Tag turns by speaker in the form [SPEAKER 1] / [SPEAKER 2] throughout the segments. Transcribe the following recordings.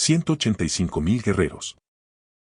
[SPEAKER 1] 185.000 guerreros.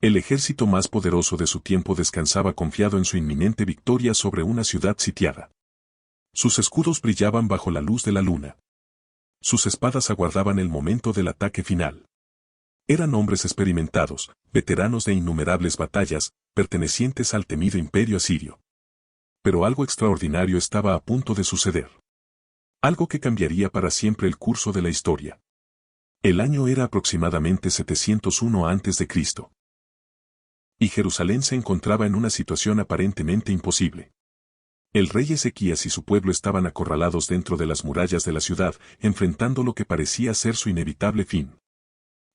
[SPEAKER 1] El ejército más poderoso de su tiempo descansaba confiado en su inminente victoria sobre una ciudad sitiada. Sus escudos brillaban bajo la luz de la luna. Sus espadas aguardaban el momento del ataque final. Eran hombres experimentados, veteranos de innumerables batallas, pertenecientes al temido imperio asirio. Pero algo extraordinario estaba a punto de suceder. Algo que cambiaría para siempre el curso de la historia. El año era aproximadamente 701 a.C. Y Jerusalén se encontraba en una situación aparentemente imposible. El rey Ezequías y su pueblo estaban acorralados dentro de las murallas de la ciudad, enfrentando lo que parecía ser su inevitable fin.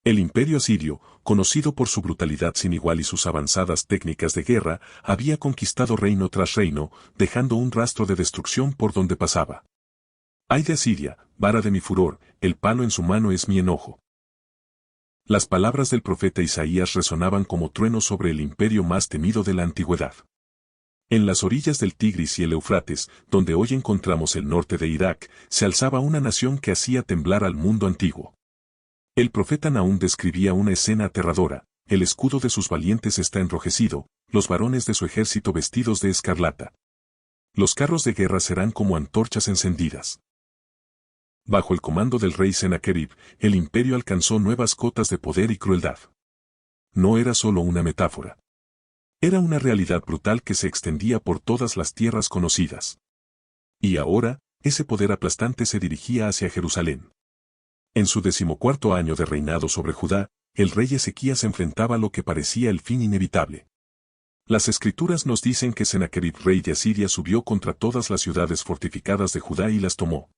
[SPEAKER 1] El imperio asirio, conocido por su brutalidad sin igual y sus avanzadas técnicas de guerra, había conquistado reino tras reino, dejando un rastro de destrucción por donde pasaba. ¡Ay de Asiria, vara de mi furor, el palo en su mano es mi enojo! Las palabras del profeta Isaías resonaban como truenos sobre el imperio más temido de la antigüedad. En las orillas del Tigris y el Eufrates, donde hoy encontramos el norte de Irak, se alzaba una nación que hacía temblar al mundo antiguo. El profeta Nahum describía una escena aterradora: el escudo de sus valientes está enrojecido, los varones de su ejército vestidos de escarlata. Los carros de guerra serán como antorchas encendidas. Bajo el comando del rey Sennacherib, el imperio alcanzó nuevas cotas de poder y crueldad. No era solo una metáfora. Era una realidad brutal que se extendía por todas las tierras conocidas. Y ahora, ese poder aplastante se dirigía hacia Jerusalén. En su 14º año de reinado sobre Judá, el rey Ezequías enfrentaba lo que parecía el fin inevitable. Las escrituras nos dicen que Sennacherib, rey de Asiria, subió contra todas las ciudades fortificadas de Judá y las tomó.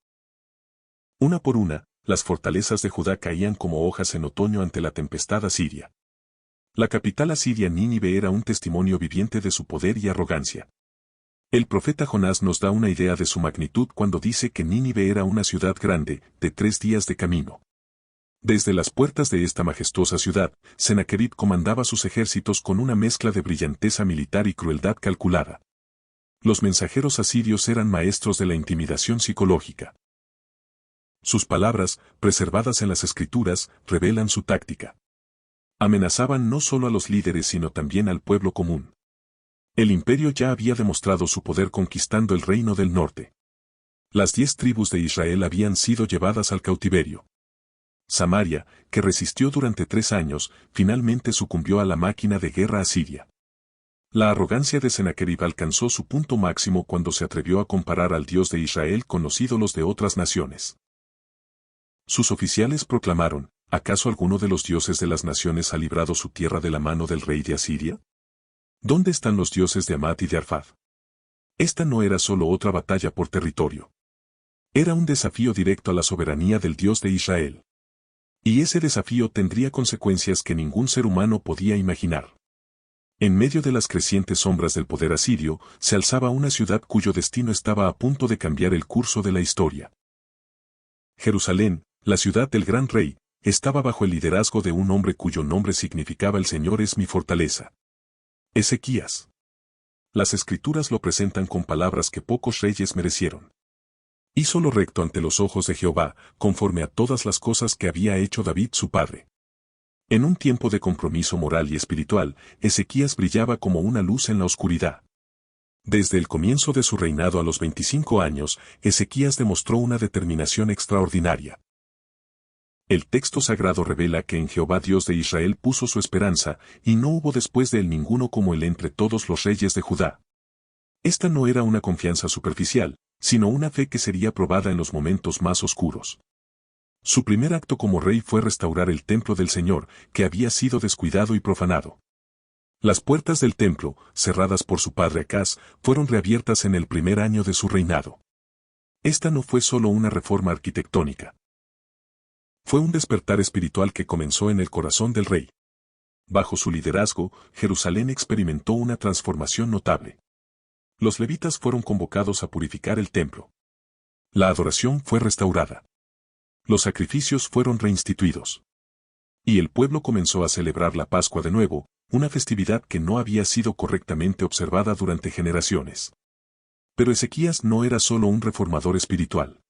[SPEAKER 1] Una por una, las fortalezas de Judá caían como hojas en otoño ante la tempestad asiria. La capital asiria, Nínive, era un testimonio viviente de su poder y arrogancia. El profeta Jonás nos da una idea de su magnitud cuando dice que Nínive era una ciudad grande, de 3 días de camino. Desde las puertas de esta majestuosa ciudad, Sennacherib comandaba sus ejércitos con una mezcla de brillanteza militar y crueldad calculada. Los mensajeros asirios eran maestros de la intimidación psicológica. Sus palabras, preservadas en las escrituras, revelan su táctica. Amenazaban no solo a los líderes sino también al pueblo común. El imperio ya había demostrado su poder conquistando el reino del norte. Las 10 tribus de Israel habían sido llevadas al cautiverio. Samaria, que resistió durante 3 años, finalmente sucumbió a la máquina de guerra asiria. La arrogancia de Sennacherib alcanzó su punto máximo cuando se atrevió a comparar al Dios de Israel con los ídolos de otras naciones. Sus oficiales proclamaron: ¿acaso alguno de los dioses de las naciones ha librado su tierra de la mano del rey de Asiria? ¿Dónde están los dioses de Hamat y de Arfad? Esta no era solo otra batalla por territorio. Era un desafío directo a la soberanía del Dios de Israel. Y ese desafío tendría consecuencias que ningún ser humano podía imaginar. En medio de las crecientes sombras del poder asirio, se alzaba una ciudad cuyo destino estaba a punto de cambiar el curso de la historia. Jerusalén, la ciudad del gran rey, estaba bajo el liderazgo de un hombre cuyo nombre significaba: el Señor es mi fortaleza. Ezequías. Las escrituras lo presentan con palabras que pocos reyes merecieron. Hizo lo recto ante los ojos de Jehová, conforme a todas las cosas que había hecho David su padre. En un tiempo de compromiso moral y espiritual, Ezequías brillaba como una luz en la oscuridad. Desde el comienzo de su reinado a los 25 años, Ezequías demostró una determinación extraordinaria. El texto sagrado revela que en Jehová Dios de Israel puso su esperanza, y no hubo después de él ninguno como él entre todos los reyes de Judá. Esta no era una confianza superficial, sino una fe que sería probada en los momentos más oscuros. Su primer acto como rey fue restaurar el templo del Señor, que había sido descuidado y profanado. Las puertas del templo, cerradas por su padre Acaz, fueron reabiertas en el primer año de su reinado. Esta no fue solo una reforma arquitectónica. Fue un despertar espiritual que comenzó en el corazón del rey. Bajo su liderazgo, Jerusalén experimentó una transformación notable. Los levitas fueron convocados a purificar el templo. La adoración fue restaurada. Los sacrificios fueron reinstituidos. Y el pueblo comenzó a celebrar la Pascua de nuevo, una festividad que no había sido correctamente observada durante generaciones. Pero Ezequías no era solo un reformador espiritual.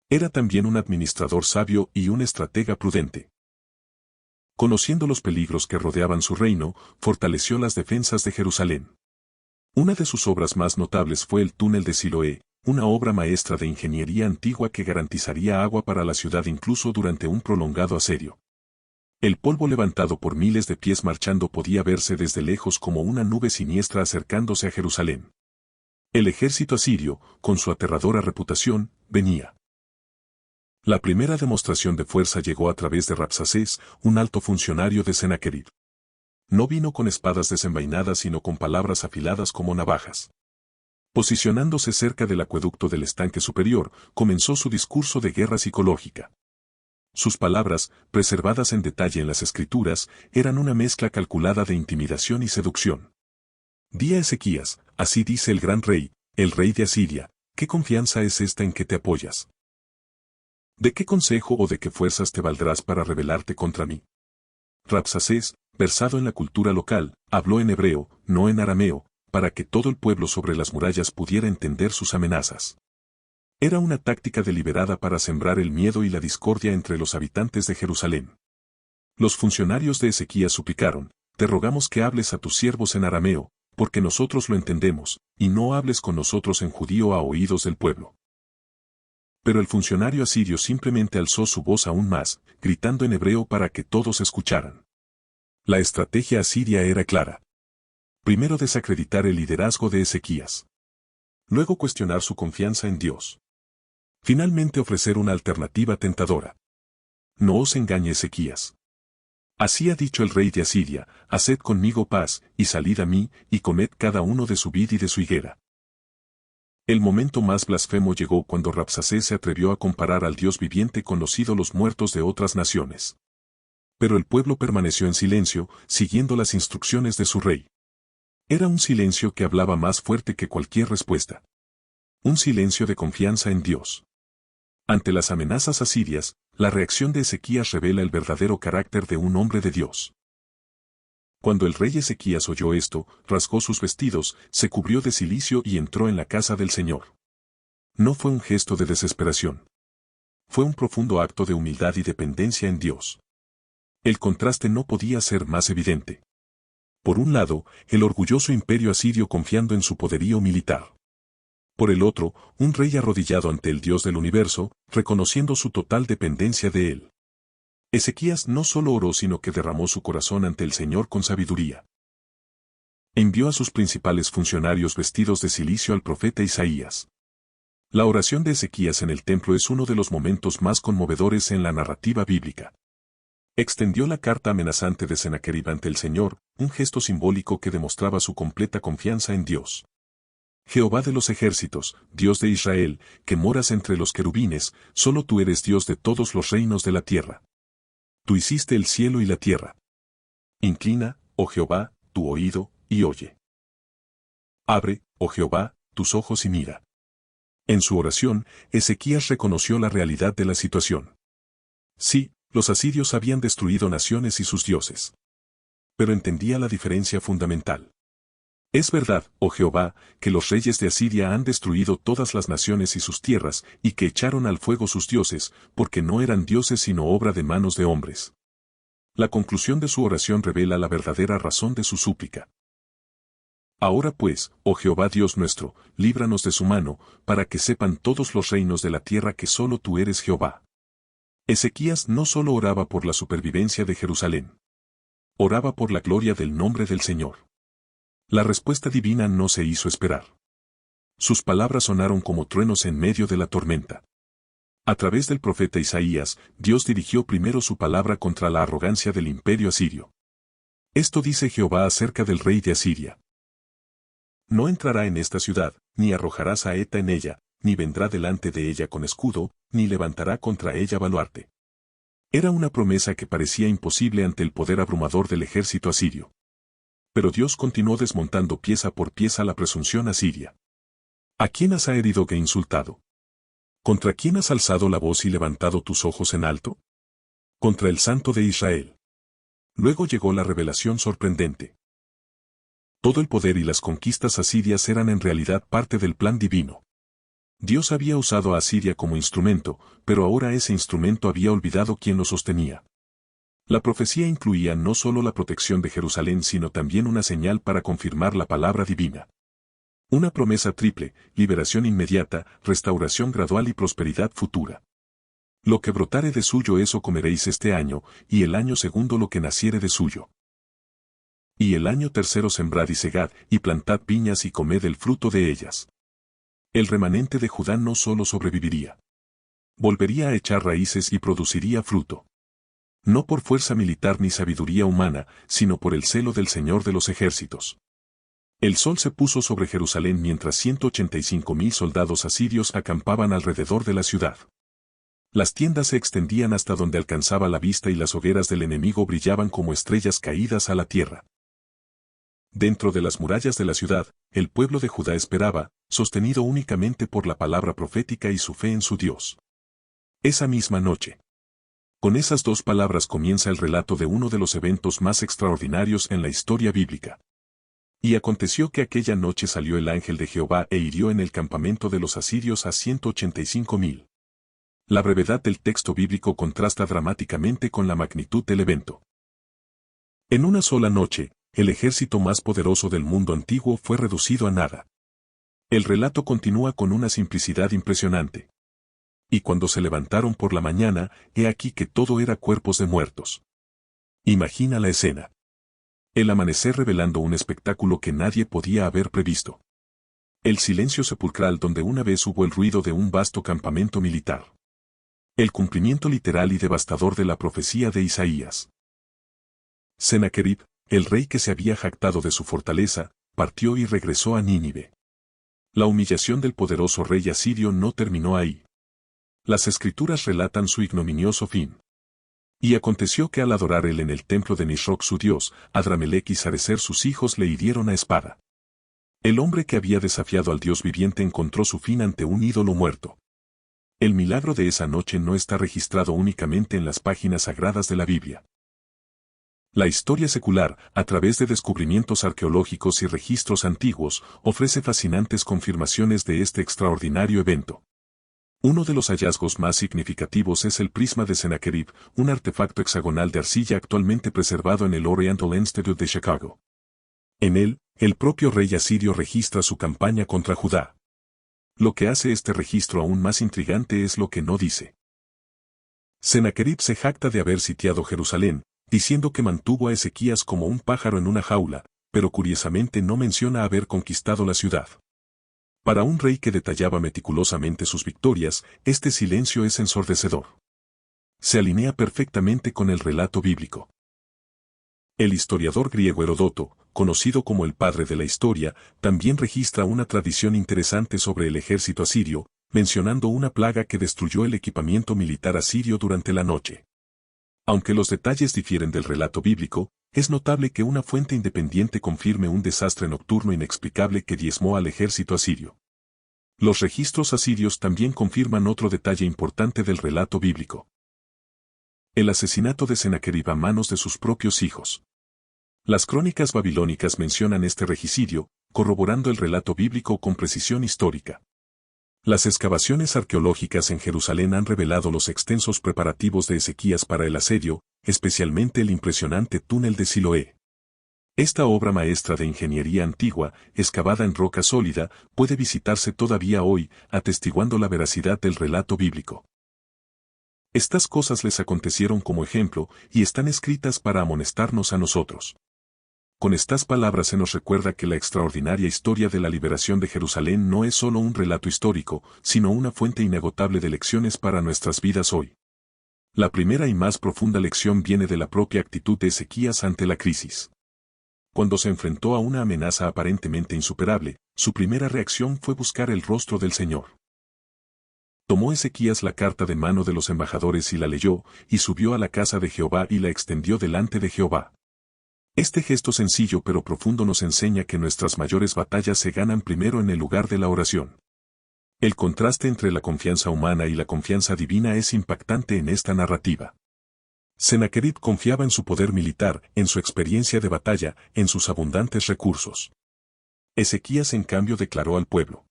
[SPEAKER 1] Era también un administrador sabio y un estratega prudente. Conociendo los peligros que rodeaban su reino, fortaleció las defensas de Jerusalén. Una de sus obras más notables fue el túnel de Siloé, una obra maestra de ingeniería antigua que garantizaría agua para la ciudad incluso durante un prolongado asedio. El polvo levantado por miles de pies marchando podía verse desde lejos como una nube siniestra acercándose a Jerusalén. El ejército asirio, con su aterradora reputación, venía. La primera demostración de fuerza llegó a través de Rabsacés, un alto funcionario de Sennacherib. No vino con espadas desenvainadas sino con palabras afiladas como navajas. Posicionándose cerca del acueducto del estanque superior, comenzó su discurso de guerra psicológica. Sus palabras, preservadas en detalle en las escrituras, eran una mezcla calculada de intimidación y seducción. Di a Ezequías, así dice el gran rey, el rey de Asiria, ¿qué confianza es esta en que te apoyas? ¿De qué consejo o de qué fuerzas te valdrás para rebelarte contra mí? Rabsacés, versado en la cultura local, habló en hebreo, no en arameo, para que todo el pueblo sobre las murallas pudiera entender sus amenazas. Era una táctica deliberada para sembrar el miedo y la discordia entre los habitantes de Jerusalén. Los funcionarios de Ezequías suplicaron, te rogamos que hables a tus siervos en arameo, porque nosotros lo entendemos, y no hables con nosotros en judío a oídos del pueblo. Pero el funcionario asirio simplemente alzó su voz aún más, gritando en hebreo para que todos escucharan. La estrategia asiria era clara. Primero desacreditar el liderazgo de Ezequías. Luego cuestionar su confianza en Dios. Finalmente ofrecer una alternativa tentadora. No os engañe Ezequías. Así ha dicho el rey de Asiria, haced conmigo paz, y salid a mí, y comed cada uno de su vid y de su higuera. El momento más blasfemo llegó cuando Rabsacés se atrevió a comparar al Dios viviente con los ídolos muertos de otras naciones. Pero el pueblo permaneció en silencio, siguiendo las instrucciones de su rey. Era un silencio que hablaba más fuerte que cualquier respuesta. Un silencio de confianza en Dios. Ante las amenazas asirias, la reacción de Ezequías revela el verdadero carácter de un hombre de Dios. Cuando el rey Ezequías oyó esto, rasgó sus vestidos, se cubrió de cilicio y entró en la casa del Señor. No fue un gesto de desesperación. Fue un profundo acto de humildad y dependencia en Dios. El contraste no podía ser más evidente. Por un lado, el orgulloso imperio asirio confiando en su poderío militar. Por el otro, un rey arrodillado ante el Dios del universo, reconociendo su total dependencia de él. Ezequías no solo oró sino que derramó su corazón ante el Señor con sabiduría. Envió a sus principales funcionarios vestidos de cilicio al profeta Isaías. La oración de Ezequías en el templo es uno de los momentos más conmovedores en la narrativa bíblica. Extendió la carta amenazante de Sennacherib ante el Señor, un gesto simbólico que demostraba su completa confianza en Dios. Jehová de los ejércitos, Dios de Israel, que moras entre los querubines, solo tú eres Dios de todos los reinos de la tierra. Tú hiciste el cielo y la tierra. Inclina, oh Jehová, tu oído, y oye. Abre, oh Jehová, tus ojos y mira. En su oración, Ezequías reconoció la realidad de la situación. Sí, los asirios habían destruido naciones y sus dioses. Pero entendía la diferencia fundamental. Es verdad, oh Jehová, que los reyes de Asiria han destruido todas las naciones y sus tierras, y que echaron al fuego sus dioses, porque no eran dioses sino obra de manos de hombres. La conclusión de su oración revela la verdadera razón de su súplica. Ahora pues, oh Jehová Dios nuestro, líbranos de su mano, para que sepan todos los reinos de la tierra que solo tú eres Jehová. Ezequías no solo oraba por la supervivencia de Jerusalén. Oraba por la gloria del nombre del Señor. La respuesta divina no se hizo esperar. Sus palabras sonaron como truenos en medio de la tormenta. A través del profeta Isaías, Dios dirigió primero su palabra contra la arrogancia del imperio asirio. Esto dice Jehová acerca del rey de Asiria. No entrará en esta ciudad, ni arrojará saeta en ella, ni vendrá delante de ella con escudo, ni levantará contra ella baluarte. Era una promesa que parecía imposible ante el poder abrumador del ejército asirio. Pero Dios continuó desmontando pieza por pieza la presunción asiria. ¿A quién has herido e insultado? ¿Contra quién has alzado la voz y levantado tus ojos en alto? Contra el Santo de Israel. Luego llegó la revelación sorprendente. Todo el poder y las conquistas asirias eran en realidad parte del plan divino. Dios había usado a Asiria como instrumento, pero ahora ese instrumento había olvidado quién lo sostenía. La profecía incluía no solo la protección de Jerusalén sino también una señal para confirmar la palabra divina. Una promesa triple: liberación inmediata, restauración gradual y prosperidad futura. Lo que brotare de suyo eso comeréis este año, y el año segundo lo que naciere de suyo. Y el año tercero sembrad y segad, y plantad viñas y comed el fruto de ellas. El remanente de Judá no solo sobreviviría. Volvería a echar raíces y produciría fruto. No por fuerza militar ni sabiduría humana, sino por el celo del Señor de los ejércitos. El sol se puso sobre Jerusalén mientras 185,000 soldados asirios acampaban alrededor de la ciudad. Las tiendas se extendían hasta donde alcanzaba la vista y las hogueras del enemigo brillaban como estrellas caídas a la tierra. Dentro de las murallas de la ciudad, el pueblo de Judá esperaba, sostenido únicamente por la palabra profética y su fe en su Dios. Esa misma noche. Con esas dos palabras comienza el relato de uno de los eventos más extraordinarios en la historia bíblica. Y aconteció que aquella noche salió el ángel de Jehová e hirió en el campamento de los asirios a 185,000. La brevedad del texto bíblico contrasta dramáticamente con la magnitud del evento. En una sola noche, el ejército más poderoso del mundo antiguo fue reducido a nada. El relato continúa con una simplicidad impresionante. Y cuando se levantaron por la mañana, he aquí que todo era cuerpos de muertos. Imagina la escena. El amanecer revelando un espectáculo que nadie podía haber previsto. El silencio sepulcral donde una vez hubo el ruido de un vasto campamento militar. El cumplimiento literal y devastador de la profecía de Isaías. Sennacherib, el rey que se había jactado de su fortaleza, partió y regresó a Nínive. La humillación del poderoso rey asirio no terminó ahí. Las escrituras relatan su ignominioso fin. Y aconteció que al adorar él en el templo de Nisroch su dios, Adramelech y Sarecer sus hijos le hirieron a espada. El hombre que había desafiado al Dios viviente encontró su fin ante un ídolo muerto. El milagro de esa noche no está registrado únicamente en las páginas sagradas de la Biblia. La historia secular, a través de descubrimientos arqueológicos y registros antiguos, ofrece fascinantes confirmaciones de este extraordinario evento. Uno de los hallazgos más significativos es el prisma de Sennacherib, un artefacto hexagonal de arcilla actualmente preservado en el Oriental Institute de Chicago. En él, el propio rey asirio registra su campaña contra Judá. Lo que hace este registro aún más intrigante es lo que no dice. Sennacherib se jacta de haber sitiado Jerusalén, diciendo que mantuvo a Ezequías como un pájaro en una jaula, pero curiosamente no menciona haber conquistado la ciudad. Para un rey que detallaba meticulosamente sus victorias, este silencio es ensordecedor. Se alinea perfectamente con el relato bíblico. El historiador griego Heródoto, conocido como el padre de la historia, también registra una tradición interesante sobre el ejército asirio, mencionando una plaga que destruyó el equipamiento militar asirio durante la noche. Aunque los detalles difieren del relato bíblico, es notable que una fuente independiente confirme un desastre nocturno inexplicable que diezmó al ejército asirio. Los registros asirios también confirman otro detalle importante del relato bíblico. El asesinato de Sennacherib a manos de sus propios hijos. Las crónicas babilónicas mencionan este regicidio, corroborando el relato bíblico con precisión histórica. Las excavaciones arqueológicas en Jerusalén han revelado los extensos preparativos de Ezequías para el asedio, especialmente el impresionante túnel de Siloé. Esta obra maestra de ingeniería antigua, excavada en roca sólida, puede visitarse todavía hoy, atestiguando la veracidad del relato bíblico. Estas cosas les acontecieron como ejemplo, y están escritas para amonestarnos a nosotros. Con estas palabras se nos recuerda que la extraordinaria historia de la liberación de Jerusalén no es solo un relato histórico, sino una fuente inagotable de lecciones para nuestras vidas hoy. La primera y más profunda lección viene de la propia actitud de Ezequías ante la crisis. Cuando se enfrentó a una amenaza aparentemente insuperable, su primera reacción fue buscar el rostro del Señor. Tomó Ezequías la carta de mano de los embajadores y la leyó, y subió a la casa de Jehová y la extendió delante de Jehová. Este gesto sencillo pero profundo nos enseña que nuestras mayores batallas se ganan primero en el lugar de la oración. El contraste entre la confianza humana y la confianza divina es impactante en esta narrativa. Sennacherib confiaba en su poder militar, en su experiencia de batalla, en sus abundantes recursos. Ezequías en cambio declaró al pueblo: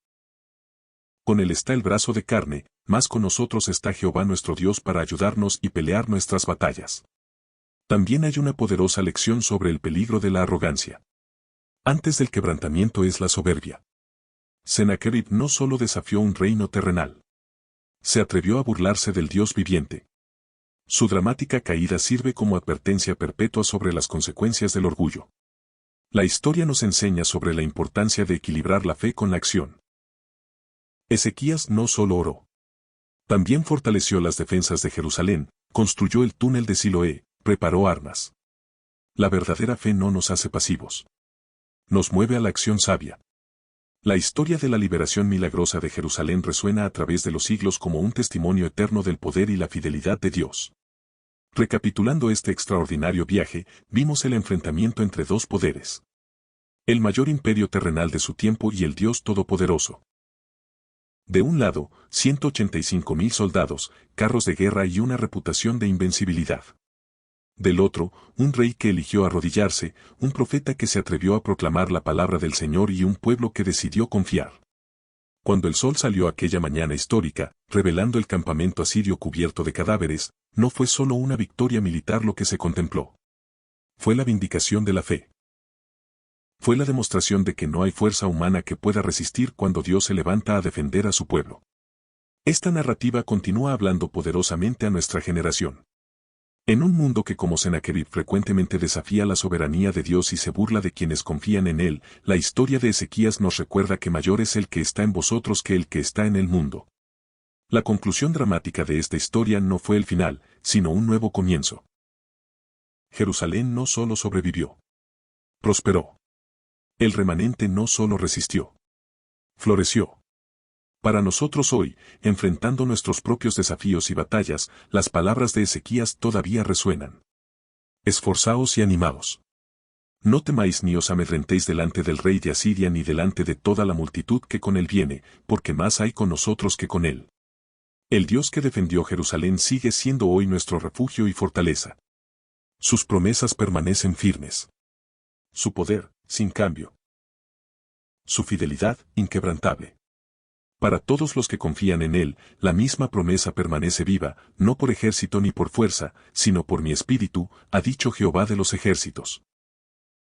[SPEAKER 1] con él está el brazo de carne, mas con nosotros está Jehová nuestro Dios para ayudarnos y pelear nuestras batallas. También hay una poderosa lección sobre el peligro de la arrogancia. Antes del quebrantamiento es la soberbia. Sennacherib no solo desafió un reino terrenal. Se atrevió a burlarse del Dios viviente. Su dramática caída sirve como advertencia perpetua sobre las consecuencias del orgullo. La historia nos enseña sobre la importancia de equilibrar la fe con la acción. Ezequías no solo oró. También fortaleció las defensas de Jerusalén, construyó el túnel de Siloé, preparó armas. La verdadera fe no nos hace pasivos. Nos mueve a la acción sabia. La historia de la liberación milagrosa de Jerusalén resuena a través de los siglos como un testimonio eterno del poder y la fidelidad de Dios. Recapitulando este extraordinario viaje, vimos el enfrentamiento entre dos poderes. El mayor imperio terrenal de su tiempo y el Dios Todopoderoso. De un lado, 185.000 soldados, carros de guerra y una reputación de invencibilidad. Del otro, un rey que eligió arrodillarse, un profeta que se atrevió a proclamar la palabra del Señor y un pueblo que decidió confiar. Cuando el sol salió aquella mañana histórica, revelando el campamento asirio cubierto de cadáveres, no fue solo una victoria militar lo que se contempló. Fue la vindicación de la fe. Fue la demostración de que no hay fuerza humana que pueda resistir cuando Dios se levanta a defender a su pueblo. Esta narrativa continúa hablando poderosamente a nuestra generación. En un mundo que como Sennacherib frecuentemente desafía la soberanía de Dios y se burla de quienes confían en Él, la historia de Ezequías nos recuerda que mayor es el que está en vosotros que el que está en el mundo. La conclusión dramática de esta historia no fue el final, sino un nuevo comienzo. Jerusalén no solo sobrevivió. Prosperó. El remanente no solo resistió. Floreció. Para nosotros hoy, enfrentando nuestros propios desafíos y batallas, las palabras de Ezequías todavía resuenan. Esforzaos y animaos. No temáis ni os amedrentéis delante del rey de Asiria ni delante de toda la multitud que con él viene, porque más hay con nosotros que con él. El Dios que defendió Jerusalén sigue siendo hoy nuestro refugio y fortaleza. Sus promesas permanecen firmes. Su poder, sin cambio. Su fidelidad, inquebrantable. Para todos los que confían en Él, la misma promesa permanece viva, no por ejército ni por fuerza, sino por mi espíritu, ha dicho Jehová de los ejércitos.